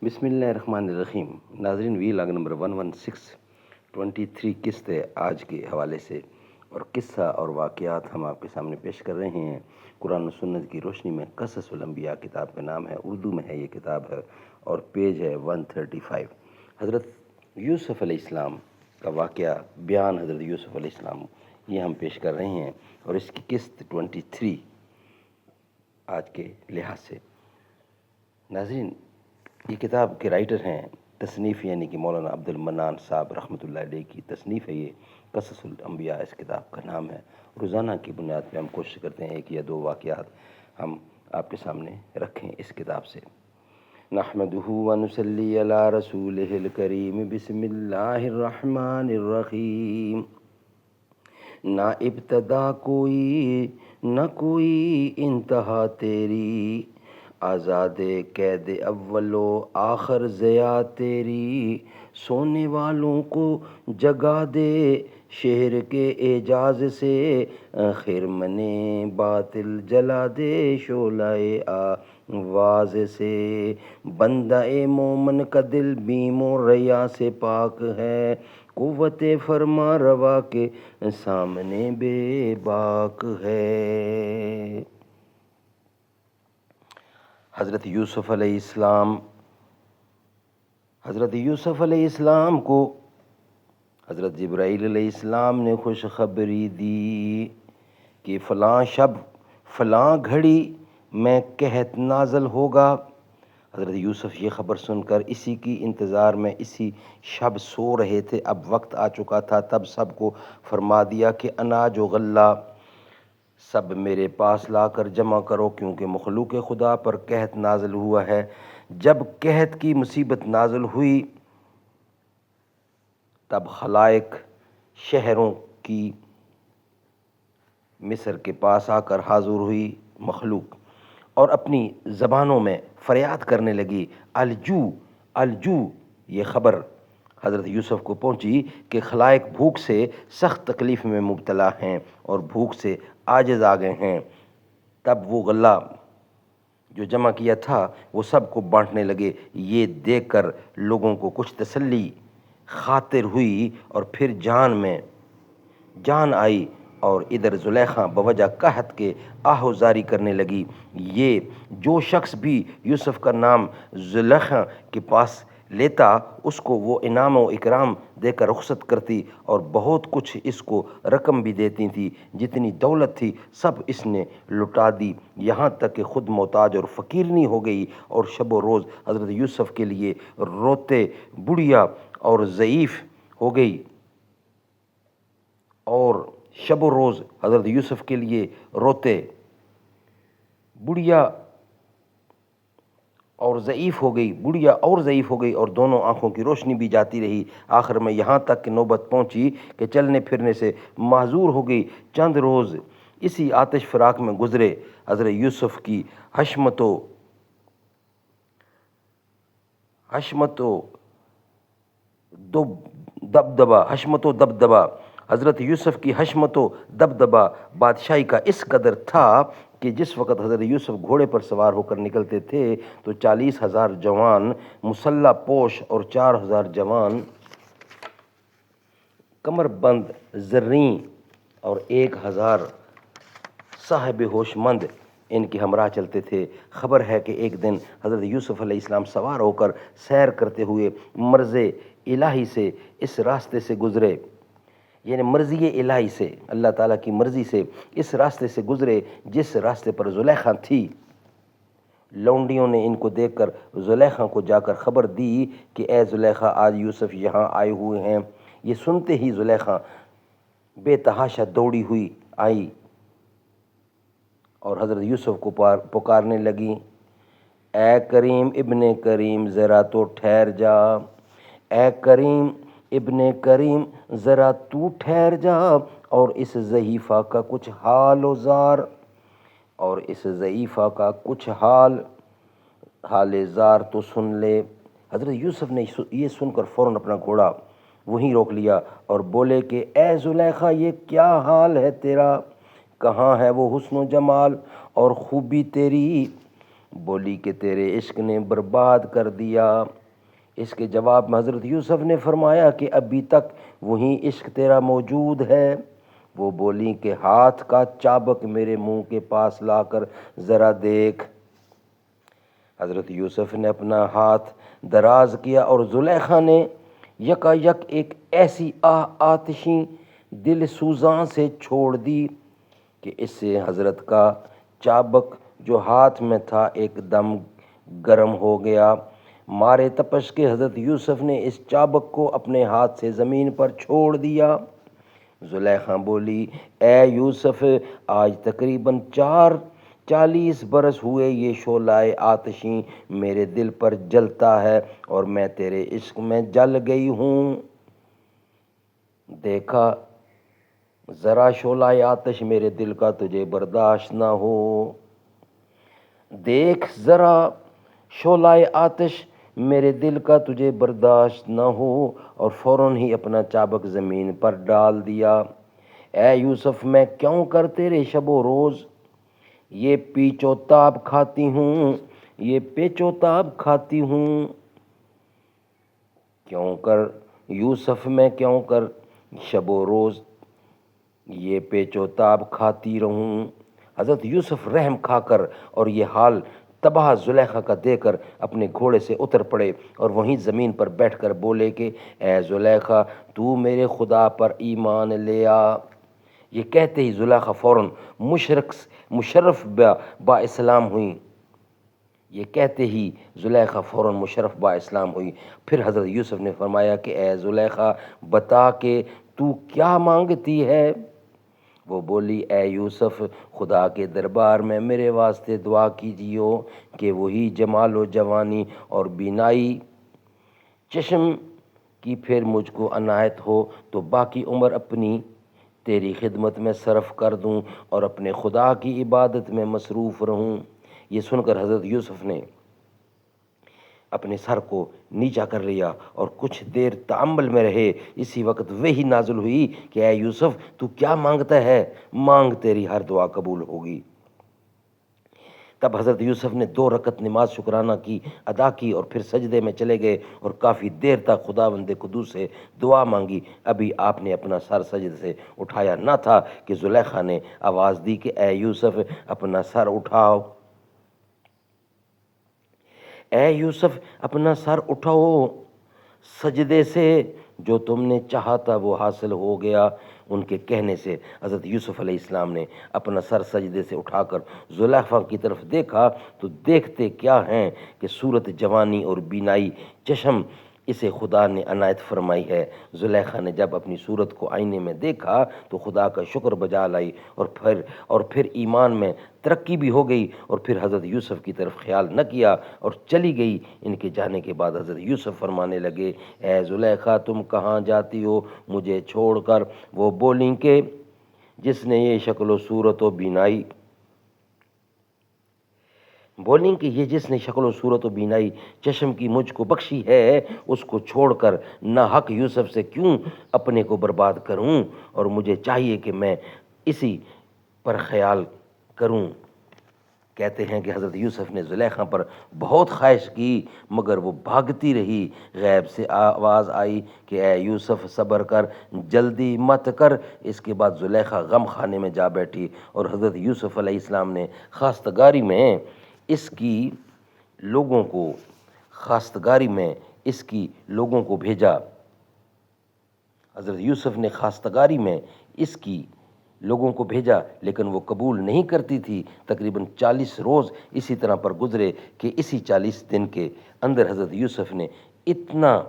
بسم اللہ الرحمن الرحیم۔ ناظرین، وی لاگ نمبر 11623 قسط ہے آج کے حوالے سے، اور قصہ اور واقعات ہم آپ کے سامنے پیش کر رہے ہیں قرآن و سنت کی روشنی میں۔ قصص الانبیاء کتاب کا نام ہے، اردو میں ہے یہ کتاب ہے، اور پیج ہے 135۔ حضرت یوسف علیہ السلام کا واقعہ بیان، حضرت یوسف علیہ السلام، یہ ہم پیش کر رہے ہیں، اور اس کی قسط 23 آج کے لحاظ سے۔ ناظرین، یہ کتاب کے رائٹر ہیں، تصنیف یعنی کہ مولانا عبد المنان صاحب رحمۃ اللہ علیہ کی تصنیف ہے یہ۔ قصص الانبیاء اس کتاب کا نام ہے۔ روزانہ کی بنیاد پہ ہم کوشش کرتے ہیں ایک یا دو واقعات ہم آپ کے سامنے رکھیں اس کتاب سے۔ نحمدہ ونصلی علی رسولہ الکریم، بسم اللہ الرحمن الرحیم۔ نہ ابتدا کوئی نہ کوئی انتہا تیری، آزاد قید اول و آخر ضیا تیری۔ سونے والوں کو جگا دے شہر کے اعجاز سے، خرمن باطل جلا دے شعلہ آواز سے۔ بندہ مومن کا دل بیم و ریا سے پاک ہے، قوت فرما روا کے سامنے بے باک ہے۔ حضرت یوسف علیہ السلام کو حضرت جبرائیل علیہ السلام نے خوشخبری دی کہ فلاں شب فلاں گھڑی میں قحط نازل ہوگا۔ حضرت یوسف یہ خبر سن کر اسی کی انتظار میں اسی شب سو رہے تھے۔ اب وقت آ چکا تھا، تب سب کو فرما دیا کہ اناج و غلہ سب میرے پاس لا کر جمع کرو، کیونکہ مخلوق خدا پر قحط نازل ہوا ہے۔ جب قحط کی مصیبت نازل ہوئی تب خلائق شہروں کی مصر کے پاس آ کر حاضر ہوئی مخلوق، اور اپنی زبانوں میں فریاد کرنے لگی، الجو الجو۔ یہ خبر حضرت یوسف کو پہنچی کہ خلائق بھوک سے سخت تکلیف میں مبتلا ہیں اور بھوک سے عاجز آ گئے ہیں۔ تب وہ غلہ جو جمع کیا تھا وہ سب کو بانٹنے لگے۔ یہ دیکھ کر لوگوں کو کچھ تسلی خاطر ہوئی، اور پھر جان میں جان آئی، اور ادھر زلیخا بوجہ قحط کے آہ و زاری کرنے لگی۔ یہ جو شخص بھی یوسف کا نام زلیخا کے پاس لیتا، اس کو وہ انعام و اکرام دے کر رخصت کرتی، اور بہت کچھ اس کو رقم بھی دیتی تھی۔ جتنی دولت تھی سب اس نے لٹا دی، یہاں تک کہ خود محتاج اور فقیرنی ہو گئی، اور شب و روز حضرت یوسف کے لیے روتے بڑھیا اور ضعیف ہو گئی، اور شب و روز حضرت یوسف کے لیے روتے بڑھیا اور ضعیف ہو گئی، بڑھیا اور ضعیف ہو گئی، اور دونوں آنکھوں کی روشنی بھی جاتی رہی۔ آخر میں یہاں تک کہ نوبت پہنچی کہ چلنے پھرنے سے معذور ہو گئی۔ چند روز اسی آتش فراق میں گزرے۔ حضرت یوسف کی حشمت و دبدبہ حضرت یوسف کی حشمت و دبدبہ بادشاہی کا اس قدر تھا کہ جس وقت حضرت یوسف گھوڑے پر سوار ہو کر نکلتے تھے تو 40,000 جوان مسلح پوش اور 4,000 جوان کمر بند زریں اور 1,000 صاحب ہوش مند ان کے ہمراہ چلتے تھے۔ خبر ہے کہ ایک دن حضرت یوسف علیہ السلام سوار ہو کر سیر کرتے ہوئے مرض الہی سے اس راستے سے گزرے، یعنی مرضی الہی سے، اللہ تعالیٰ کی مرضی سے اس راستے سے گزرے جس راستے پر زلیخا تھی۔ لونڈیوں نے ان کو دیکھ کر زلیخا کو جا کر خبر دی کہ اے زلیخا، آج یوسف یہاں آئے ہوئے ہیں۔ یہ سنتے ہی زلیخا بے تحاشا دوڑی ہوئی آئی اور حضرت یوسف کو پکارنے لگی، اے کریم ابن کریم ذرا تو ٹھہر جا، اے کریم ابن کریم ذرا تو ٹھہر جا، اور اس ضعیفہ کا کچھ حال و زار، اور اس ضعیفہ کا کچھ حال زار تو سن لے۔ حضرت یوسف نے یہ سن کر فوراً اپنا گھوڑا وہیں روک لیا اور بولے کہ اے زلیخا، یہ کیا حال ہے تیرا؟ کہاں ہے وہ حسن و جمال اور خوبی تیری بولی کہ تیرے عشق نے برباد کر دیا۔ اس کے جواب میں حضرت یوسف نے فرمایا کہ ابھی تک وہی عشق تیرا موجود ہے۔ وہ بولی کہ ہاتھ کا چابک میرے منہ کے پاس لا کر ذرا دیکھ۔ حضرت یوسف نے اپنا ہاتھ دراز کیا اور زلیخا نے یکا یک ایک ایسی آہ آتشیں دل سوزاں سے چھوڑ دی کہ اس سے حضرت کا چابک جو ہاتھ میں تھا ایک دم گرم ہو گیا۔ مارے تپش کے حضرت یوسف نے اس چابک کو اپنے ہاتھ سے زمین پر چھوڑ دیا۔ زلیخا بولی اے یوسف، آج تقریباً 40 برس ہوئے یہ شعلہ آتشیں میرے دل پر جلتا ہے اور میں تیرے عشق میں جل گئی ہوں۔ دیکھا ذرا شعلہ آتش میرے دل کا تجھے برداشت نہ ہو، دیکھ ذرا شعلہ آتش میرے دل کا تجھے برداشت نہ ہو، اور فوراً ہی اپنا چابک زمین پر ڈال دیا۔ اے یوسف، میں کیوں کر تیرے شب و روز یہ پیچ و تاب کھاتی ہوں، یہ پیچ و تاب کھاتی ہوں، کیوں کر یوسف میں کیوں کر شب و روز یہ پیچ و تاب کھاتی رہوں۔ حضرت یوسف رحم کھا کر اور یہ حال تباہ زلیخا کا دے کر اپنے گھوڑے سے اتر پڑے اور وہیں زمین پر بیٹھ کر بولے کہ اے زلیخا، تو میرے خدا پر ایمان لے آ۔ یہ کہتے ہی زلیخا فوراً مشرف با اسلام ہوئیں۔ یہ کہتے ہی زلیخا فوراً مشرف با اسلام ہوئی۔ پھر حضرت یوسف نے فرمایا کہ اے زلیخا، بتا کہ تو کیا مانگتی ہے؟ وہ بولی اے یوسف، خدا کے دربار میں میرے واسطے دعا کیجیو کہ وہی جمال و جوانی اور بینائی چشم کی پھر مجھ کو عنایت ہو تو باقی عمر اپنی تیری خدمت میں صرف کر دوں اور اپنے خدا کی عبادت میں مصروف رہوں۔ یہ سن کر حضرت یوسف نے اپنے سر کو نیچا کر لیا اور کچھ دیر تأمل میں رہے۔ اسی وقت وحی نازل ہوئی کہ اے یوسف، تو کیا مانگتا ہے؟ مانگ، تیری ہر دعا قبول ہوگی۔ تب حضرت یوسف نے 2 رکعت نماز شکرانہ کی ادا کی اور پھر سجدے میں چلے گئے اور کافی دیر تک خداوند قدوس سے دعا مانگی۔ ابھی آپ نے اپنا سر سجدے سے اٹھایا نہ تھا کہ زلیخا نے آواز دی کہ اے یوسف، اپنا سر اٹھاؤ، اے یوسف اپنا سر اٹھاؤ، سجدے سے جو تم نے چاہا تھا وہ حاصل ہو گیا۔ ان کے کہنے سے حضرت یوسف علیہ السلام نے اپنا سر سجدے سے اٹھا کر زلیخا کی طرف دیکھا تو دیکھتے کیا ہیں کہ صورت جوانی اور بینائی چشم اسے خدا نے عنایت فرمائی ہے۔ زلیخا نے جب اپنی صورت کو آئینے میں دیکھا تو خدا کا شکر بجا لائی اور پھر ایمان میں ترقی بھی ہو گئی، اور پھر حضرت یوسف کی طرف خیال نہ کیا اور چلی گئی۔ ان کے جانے کے بعد حضرت یوسف فرمانے لگے اے زلیخا، تم کہاں جاتی ہو مجھے چھوڑ کر؟ وہ بولیں کہ جس نے یہ شکل و صورت و بینائی چشم کی مجھ کو بخشی ہے، اس کو چھوڑ کر ناحق یوسف سے کیوں اپنے کو برباد کروں، اور مجھے چاہیے کہ میں اسی پر خیال کروں۔ کہتے ہیں کہ حضرت یوسف نے زلیخا پر بہت خواہش کی مگر وہ بھاگتی رہی۔ غیب سے آواز آئی کہ اے یوسف صبر کر، جلدی مت کر۔ اس کے بعد زلیخا غم خانے میں جا بیٹھی اور حضرت یوسف علیہ السلام نے خواستگاری میں اس کی لوگوں کو بھیجا۔ حضرت یوسف نے خواستگاری میں اس کی لوگوں کو بھیجا لیکن وہ قبول نہیں کرتی تھی۔ تقریباً 40 روز اسی طرح پر گزرے کہ اسی 40 دن کے اندر حضرت یوسف نے اتنا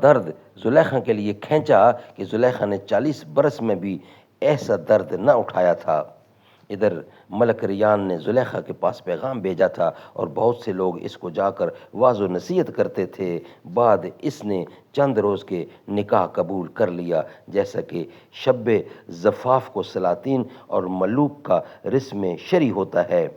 درد زلیخا کے لیے کھینچا کہ زلیخا نے 40 برس میں بھی ایسا درد نہ اٹھایا تھا۔ ادھر ملک ریان نے زلیخا کے پاس پیغام بھیجا تھا اور بہت سے لوگ اس کو جا کر واعظ و نصیحت کرتے تھے۔ بعد اس نے چند روز کے نکاح قبول کر لیا، جیسا کہ شب زفاف کو سلاطین اور ملوک کا رسم شرعی ہوتا ہے،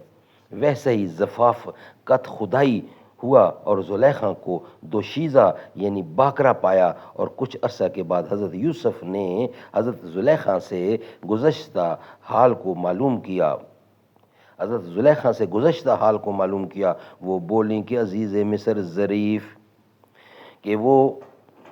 ویسے ہی زفاف قط خدائی ہوا اور زلیخا کو دوشیزہ یعنی باکرا پایا، اور کچھ عرصہ کے بعد حضرت یوسف نے حضرت زلیخا سے گزشتہ حال کو معلوم کیا وہ بولیں کہ عزیز مصر ظریف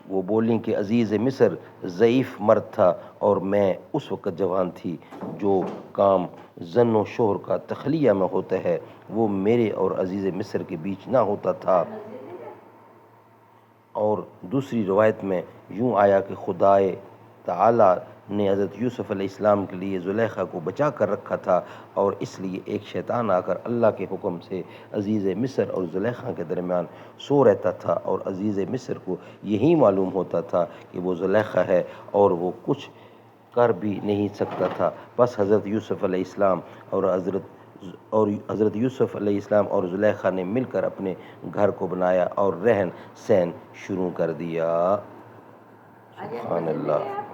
وہ بولیں کہ عزیز مصر ضعیف مرد تھا، اور میں اس وقت جوان تھی۔ جو کام زن و شوہر کا تخلیہ میں ہوتا ہے وہ میرے اور عزیز مصر کے بیچ نہ ہوتا تھا۔ اور دوسری روایت میں یوں آیا کہ خدائے تعالی نے حضرت یوسف علیہ السلام کے لیے زلیخا کو بچا کر رکھا تھا، اور اس لیے ایک شیطان آ کر اللہ کے حکم سے عزیز مصر اور زلیخا کے درمیان سو رہتا تھا، اور عزیز مصر کو یہی معلوم ہوتا تھا کہ وہ زلیخا ہے، اور وہ کچھ کر بھی نہیں سکتا تھا۔ بس حضرت یوسف علیہ السلام اور زلیخا نے مل کر اپنے گھر کو بنایا اور رہن سہن شروع کر دیا۔ سبحان اللہ۔